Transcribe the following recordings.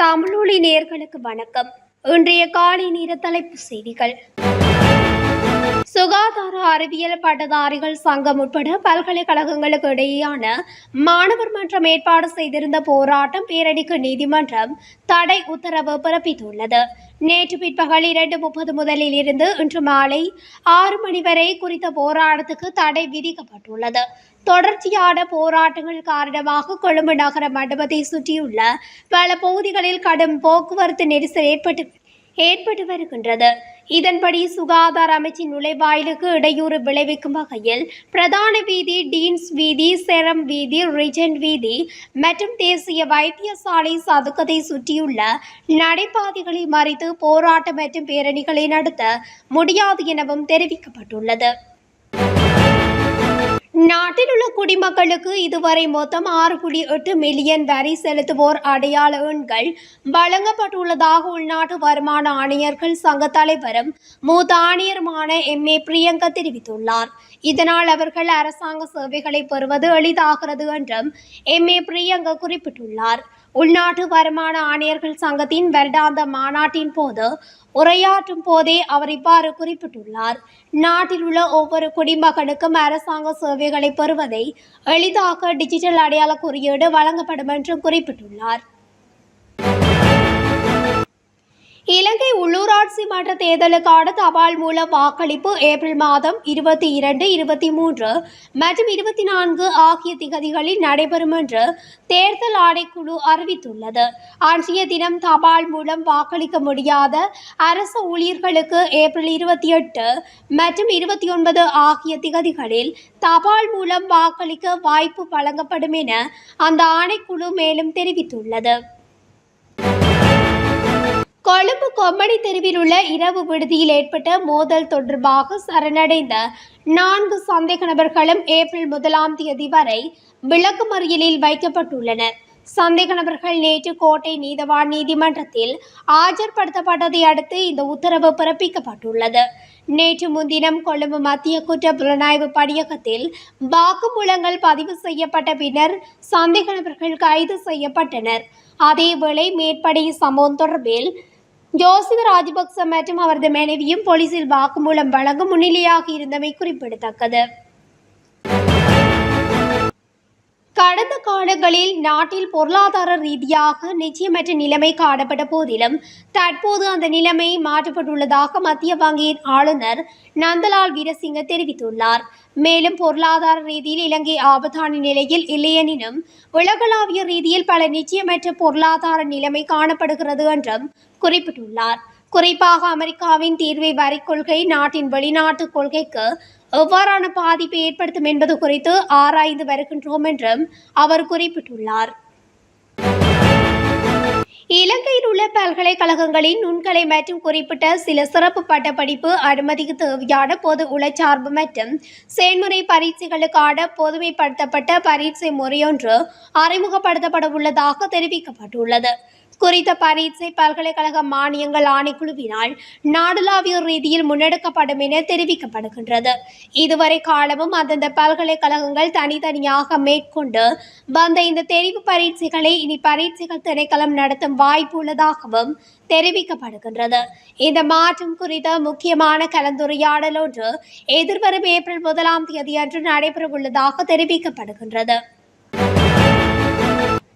தமிழொலி நேயர்களுக்கு வணக்கம். இன்றைய காலை நேர தலைப்புச் செய்திகள். சுகாதார அறிவியல் பட்டதாரிகள் சங்கம் உட்பட பல்கலைக்கழகங்களுக்கு இடையேயான மாணவர் மன்றம் ஏற்பாடு செய்திருந்த போராட்டம் பேரணிக்கு நீதிமன்றம் தடை உத்தரவு பிறப்பித்துள்ளது. நேற்று பிற்பகல் 2:30 முதலில் இருந்து இன்று மாலை 6 மணி வரை குறித்த போராட்டத்துக்கு தடை விதிக்கப்பட்டுள்ளது. தொடர்ச்சியான போராட்டங்கள் காரணமாக கொழும்பு நகர மண்டபத்தை சுற்றியுள்ள பல பகுதிகளில் கடும் போக்குவரத்து நெரிசல் ஏற்பட்டு வருகின்றது. இதன்படி சுகாதார அமைச்சின் நுழைவாயிலுக்கு இடையூறு விளைவிக்கும் வகையில் பிரதான வீதி, டீன்ஸ் வீதி, செரம் வீதி, ரிஜென்ட் வீதி மற்றும் தேசிய வைத்தியசாலை சதுக்கத்தை சுற்றியுள்ள நடைபாதைகளை மறித்து போராட்டம் மற்றும் பேரணிகளை நடத்த முடியாது எனவும் தெரிவிக்கப்பட்டுள்ளது. நாட்டில் உள்ள குடிமக்களுக்கு இதுவரை மொத்தம் 6.8 மில்லியன் வரி செலுத்துவோர் அடையாள எண்கள் வழங்கப்பட்டுள்ளதாக உள்நாட்டு வருமான ஆணையர்கள் சங்க தலைவரும் மூத்த ஆணையருமான MA பிரியங்கா தெரிவித்துள்ளார். இதனால் அவர்கள் அரசாங்க சேவைகளை பெறுவது எளிதாகிறது என்றும் MA பிரியங்கா குறிப்பிட்டுள்ளார். உள்நாட்டு வருமான ஆணையர்கள் சங்கத்தின் வருடாந்த மாநாட்டின் போது உரையாற்றும் போதே அவர் இவ்வாறு குறிப்பிட்டுள்ளார். நாட்டில் உள்ள ஒவ்வொரு குடிமகனுக்கும் அரசாங்க சேவைகளை பெறுவதை எளிதாக்க டிஜிட்டல் அடையாள குறியீடு வழங்கப்படும் என்றும் குறிப்பிட்டுள்ளார். இலங்கை உள்ளூராட்சி மன்ற தேர்தலுக்கான தபால் மூல வாக்களிப்பு ஏப்ரல் மாதம் 22, 23 மற்றும் 24 ஆகிய திகதிகளில் நடைபெறும் என்று தேர்தல் ஆணைக்குழு அறிவித்துள்ளது. அன்றைய தினம் தபால் மூலம் வாக்களிக்க முடியாத அரசு ஊழியர்களுக்கு ஏப்ரல் 28 மற்றும் 29 ஆகிய திகதிகளில் தபால் மூலம் வாக்களிக்க வாய்ப்பு வழங்கப்படும் என அந்த ஆணைக்குழு மேலும் தெரிவித்துள்ளது. கொழும்பு கொம்மடி தெருவில் உள்ள இரவு விடுதியில் ஏற்பட்ட மோதல் தொடர்பாக சரணடைந்த 4 சந்தேக நபர்களும் ஏப்ரல் 1 வரை விளக்கமறியலில் வைக்கப்பட்டுள்ளனர். சந்தேக நபர்கள் நேற்று கோட்டை நீதவான் நீதிமன்றத்தில் ஆஜர்படுத்தப்பட்டதை அடுத்து இந்த உத்தரவு பிறப்பிக்கப்பட்டுள்ளது. நேற்று முன்தினம் கொழும்பு மத்திய குற்ற புலனாய்வு பணியகத்தில் வாக்குமூலங்கள் பதிவு செய்யப்பட்ட பின்னர் சந்தேக நபர்கள் கைது செய்யப்பட்டனர். அதேவேளை மேற்படி சம்பவம் தொடர்பில் ஜோசித ராஜபக்ச மற்றும் அவரது மனைவியும் போலீசில் வாக்குமூலம் வழங்க முன்னிலையாக இருந்தமை குறிப்பிடத்தக்கது. கடந்த காலங்களில் நாட்டில் பொருளாதார ரீதியாக நிச்சயமற்ற நிலைமை காணப்பட்ட போதிலும் தற்போது அந்த நிலைமை மாற்றப்பட்டுள்ளதாக மத்திய வங்கியின் ஆளுநர் நந்தலால் வீரசிங்க தெரிவித்துள்ளார். மேலும் பொருளாதார ரீதியில் இலங்கை ஆபத்தான நிலையில் இல்லையெனினும் உலகளாவிய ரீதியில் பல நிச்சயமற்ற பொருளாதார நிலைமை காணப்படுகிறது என்றும் குறிப்பிட்டுள்ளார். குறிப்பாக அமெரிக்காவின் தீர்வை வரி கொள்கை நாட்டின் வெளிநாட்டு கொள்கைக்கு எவ்வாறான பாதிப்பை ஏற்படுத்தும் என்பது குறித்து ஆராய்ந்து வருகின்றோம் என்றும் அவர் குறிப்பிட்டுள்ளார். இலங்கையில் உள்ள பல்கலைக்கழகங்களின் நுண்கலை மற்றும் குறிப்பிட்ட சில சிறப்பு பட்டப்படிப்பு அனுமதிக்கு தேவையான பொது உளச்சார்பு மற்றும் செயல்முறை பரீட்சைகளுக்கான பொதுமைப்படுத்தப்பட்ட பரீட்சை முறையொன்று அறிமுகப்படுத்தப்பட உள்ளதாக தெரிவிக்கப்பட்டுள்ளது. குறித்த பரீட்சை பல்கலைக்கழக மானியங்கள் ஆணைக்குழுவினால் நாடுளாவிய ரீதியில் முன்னெடுக்கப்படும் என தெரிவிக்கப்படுகின்றது. இதுவரை காலமும் அந்தந்த பல்கலைக்கழகங்கள் தனித்தனியாக மேற்கொண்டு வந்த இந்த தெரிவு பரீட்சைகளை இனி பரீட்சைகள் திணைக்களம் நடத்தும் வாய்ப்பு உள்ளதாகவும் தெரிவிக்கப்படுகின்றது. இந்த மாற்றம் குறித்த முக்கியமான கலந்துரையாடல் ஒன்று எதிர்வரும் ஏப்ரல் 1 அன்று நடைபெறவுள்ளதாக தெரிவிக்கப்படுகின்றது.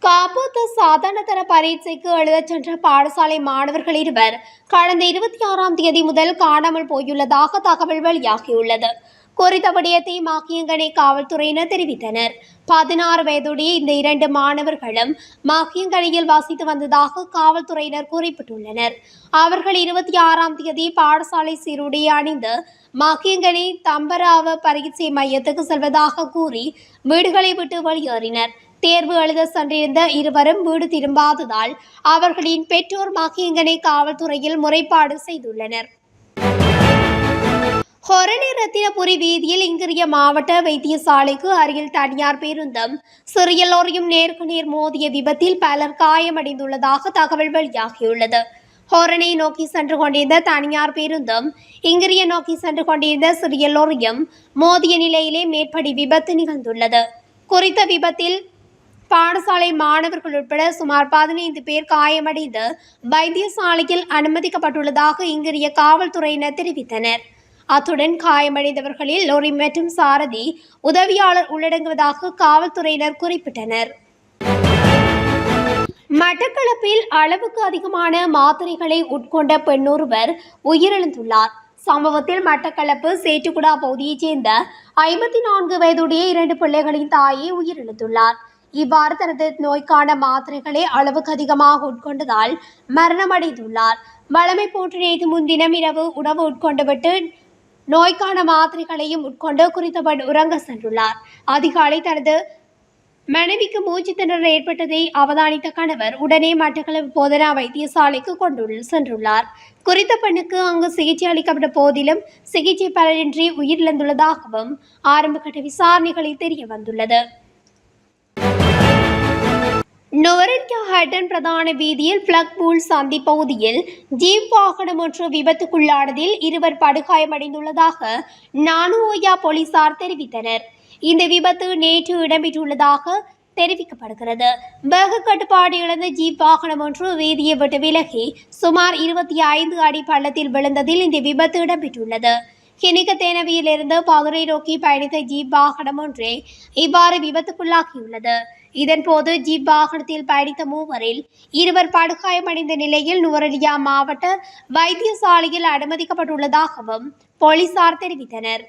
காப்போத்த சாதாரணதர பரீட்சைக்கு எழுதச் சென்ற பாடசாலை மாணவர்கள் 2 கடந்த 26 முதல் காணாமல் போயுள்ளதாக தகவல் வெளியாகியுள்ளது. குறித்த விடயத்தை மாக்கியங்கனை காவல்துறையினர் தெரிவித்தனர். 16 வயதுடைய இந்த 2 மாணவர்களும் மாக்கியங்கனையில் வசித்து வந்ததாக காவல்துறையினர் குறிப்பிட்டுள்ளனர். அவர்கள் 26 பாடசாலை சீருடை அணிந்து மாக்கியங்கனை தம்பராவ பரீட்சை மையத்துக்கு செல்வதாக கூறி வீடுகளை விட்டு வெளியேறினர். தேர்வு எழுத சென்றிருந்த இருவரும் வீடு திரும்பாததால் அவர்களின் பெற்றோர் மாக்கியங்கனை காவல்துறையில் முறைப்பாடு செய்துள்ளனர். ஹொரணி ரத்தினபுரி வீதியில் இங்கிரிய மாவட்ட வைத்தியசாலைக்கு அருகில் தனியார் பேருந்தும் சிறிய லோரியும் நேருக்கு நேர் மோதிய விபத்தில் பலர் காயமடைந்துள்ளதாக தகவல் வெளியாகியுள்ளது. ஹொரணை நோக்கி சென்று கொண்டிருந்த தனியார் பேருந்தும் இங்கிரிய நோக்கி சென்று கொண்டிருந்த சிறிய லோரியும் மோதிய நிலையிலே மேற்படி விபத்து நிகழ்ந்துள்ளது. குறித்த விபத்தில் பாடசாலை மாணவர்கள் உட்பட சுமார் 15 பேர் காயமடைந்து வைத்தியசாலையில் அனுமதிக்கப்பட்டுள்ளதாக இங்கிரிய காவல்துறையினர் தெரிவித்தனர். அத்துடன் காயமடைந்தவர்களில் லோரி மற்றும் சாரதி உதவியாளர் உள்ளடங்குவதாக காவல்துறையினர் குறிப்பிட்டனர். மட்டக்களப்பில் அளவுக்கு அதிகமான மாத்திரைகளை உட்கொண்ட பெண்ணொருவர் உயிரிழந்துள்ளார். சம்பவத்தில் மட்டக்களப்பு சேட்டுக்குடா பகுதியைச் சேர்ந்த 54 வயதுடைய 2 பிள்ளைகளின் தாயை உயிரிழந்துள்ளார். இவ்வாறு தனது நோய்க்கான மாத்திரைகளை அளவுக்கு அதிகமாக உட்கொண்டதால் மரணமடைந்துள்ளார். வழமை போன்று நேற்று முன்தினம் இரவு உணவு உட்கொண்டுவிட்டு நோய்க்கான மாத்திரைகளையும் உட்கொண்டு குறித்த பெண் உறங்க சென்றுள்ளார். அதிகாலை தனது மனைவிக்கு மூச்சு திணறல் ஏற்பட்டதை அவதானித்த கணவர் உடனே மட்டக்களப்பு போதனா வைத்தியசாலைக்கு சென்றுள்ளார். குறித்த பெண்ணுக்கு அங்கு சிகிச்சை அளிக்கப்பட்ட போதிலும் சிகிச்சை பலனின்றி உயிரிழந்துள்ளதாகவும் ஆரம்பகட்ட விசாரணைகளில் தெரிய வந்துள்ளது. நுவரெலியா ஹட்டன் பிரதான வீதியில் பிளக்பூல் சந்தி பகுதியில் ஜீப் வாகனம் ஒன்று விபத்துக்குள்ளானதில் 2 படுகாயமடைந்துள்ளதாக நானுஓயா போலீசார் தெரிவித்தனர். இந்த விபத்து நேற்று இடம்பெற்றுள்ளதாக தெரிவிக்கப்படுகிறது. வேக கட்டுப்பாடு இழந்த ஜீப் வாகனம் ஒன்று வீதியை விட்டு விலகி சுமார் 25 அடி பள்ளத்தில் விழுந்ததில் இந்த விபத்து இடம்பெற்றுள்ளது. கிணிகத்தேனவியிலிருந்து பதுரை நோக்கி பயணித்த ஜீப் வாகனம் ஒன்றே இவ்வாறு விபத்துக்குள்ளாகியுள்ளது. இதன்போது ஜீப் வாகனத்தில் பயணித்த 3வரில் 2 படுகாயமடைந்த நிலையில் நுவரெலியா மாவட்ட வைத்தியசாலையில் அனுமதிக்கப்பட்டுள்ளதாகவும் போலீசார் தெரிவித்தனர்.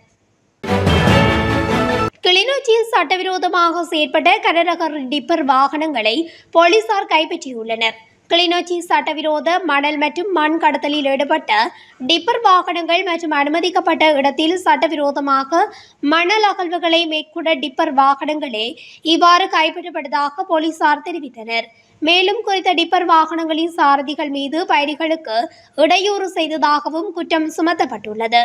கிளிநொச்சியில் சட்டவிரோதமாக செயற்பட்ட கனரக டிப்பர் வாகனங்களை போலீசார் கைப்பற்றியுள்ளனர். கிளிநொச்சி சட்டவிரோத மணல் மற்றும் மண் கடத்தலில் ஈடுபட்ட டிப்பர் வாகனங்கள் மற்றும் அனுமதிக்கப்பட்ட இடத்தில் சட்டவிரோதமாக மணல் அகழ்வுகளை மேற்கொண்ட டிப்பர் வாகனங்களே இவ்வாறு கைப்பற்றப்பட்டதாக போலீசார் தெரிவித்தனர். மேலும் குறித்த டிப்பர் வாகனங்களின் சாரதிகள் மீது பயணிகளுக்கு இடையூறு செய்ததாகவும் குற்றம் சுமத்தப்பட்டுள்ளது.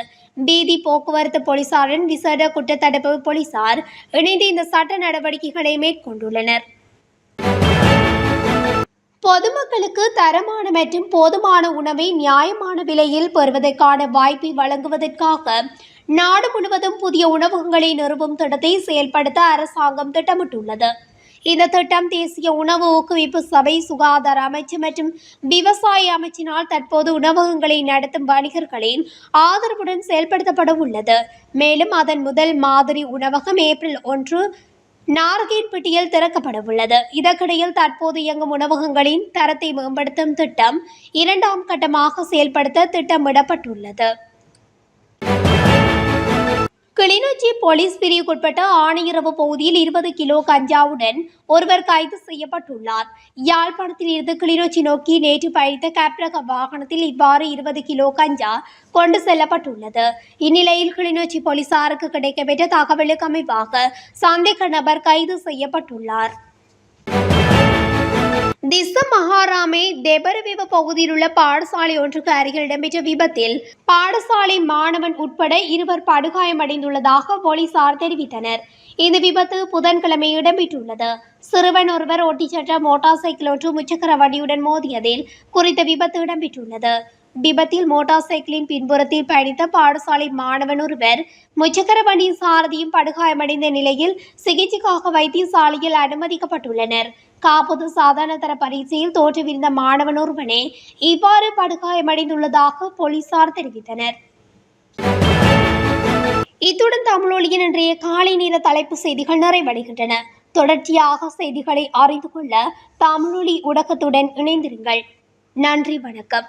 வீதி போக்குவரத்து போலீசாரின் விசேட குற்றத்தடுப்பு போலீசார் இணைந்து இந்த சட்ட நடவடிக்கைகளை மேற்கொண்டுள்ளனர். பொதுமக்களுக்கு தரமான மற்றும் போதுமான உணவை நியாயமான விலையில் பெறுவதற்கான வாய்ப்பை வழங்குவதற்காக நாடு முழுவதும் புதிய உணவகங்களை நிறுவும் திட்டத்தை செயல்படுத்த அரசாங்கம் திட்டமிட்டுள்ளது. இந்த திட்டம் தேசிய உணவு ஊக்குவிப்பு சபை, சுகாதார அமைச்சு மற்றும் விவசாய அமைச்சினால் தற்போது உணவகங்களை நடத்தும் வணிகர்களின் ஆதரவுடன் செயல்படுத்தப்பட உள்ளது. மேலும் அதன் முதல் மாதிரி உணவகம் ஏப்ரல் 1 நார்கேட்பட்டியில் திறக்கப்பட உள்ளது. இதற்கிடையில் தற்போது இயங்கும் உணவகங்களின் தரத்தை மேம்படுத்தும் திட்டம் 2ஆம் கட்டமாக செயல்படுத்த திட்டமிடப்பட்டுள்ளது. கிளிநொச்சி போலீஸ் பிரிவுக்குட்பட்ட ஆணையரவு பகுதியில் 20 கிலோ கஞ்சாவுடன் ஒருவர் கைது செய்யப்பட்டுள்ளார். யாழ்ப்பாணத்தில் இருந்து கிளிநொச்சி நோக்கி நேற்று பயணித்த கேப்ரக வாகனத்தில் இவ்வாறு 20 கிலோ கஞ்சா கொண்டு செல்லப்பட்டுள்ளது. இந்நிலையில் கிளிநொச்சி போலீசாருக்கு கிடைக்கப்பெற்ற தகவலுக்கு அமைவாக சந்தேக நபர் கைது செய்யப்பட்டுள்ளார். திஸ்ஸ மகாராமே தெபரவிவ பகுதியில் உள்ள பாடசாலை ஒன்றுக்கு அருகில் இடம்பெற்ற விபத்தில் பாடசாலை மாணவன் உட்பட 2 படுகாயமடைந்துள்ளதாக போலீசார் தெரிவித்தனர். இந்த விபத்து புதன்கிழமை இடம்பெற்றுள்ளது. சிறுவன் ஒருவர் ஓட்டிச் சென்ற மோட்டார் சைக்கிள் ஒன்று முச்சக்கர வண்டியுடன் மோதியதில் குறித்த விபத்து இடம்பெற்றுள்ளது. விபத்தில் மோட்டார் சைக்கிளின் பின்புறத்தில் பயணித்த பாடசாலை மாணவன் ஒருவர் முச்சக்கர வண்டியின் சாரதியும் படுகாயமடைந்த நிலையில் சிகிச்சைக்காக வைத்தியசாலையில் அனுமதிக்கப்பட்டுள்ளனர். காப்பது சாதாரண தர பரீட்சையில் தோற்றுவிருந்த மாணவன் ஒருவனே இவ்வாறு படுகாயமடைந்துள்ளதாக போலீசார் தெரிவித்தனர். இத்துடன் தமிழொலியின் இன்றைய காலை நேர தலைப்பு செய்திகள் நிறைவடைகின்றன. தொடர்ச்சியாக செய்திகளை அறிந்து கொள்ள தமிழொலி ஊடகத்துடன் இணைந்திருங்கள். நன்றி, வணக்கம்.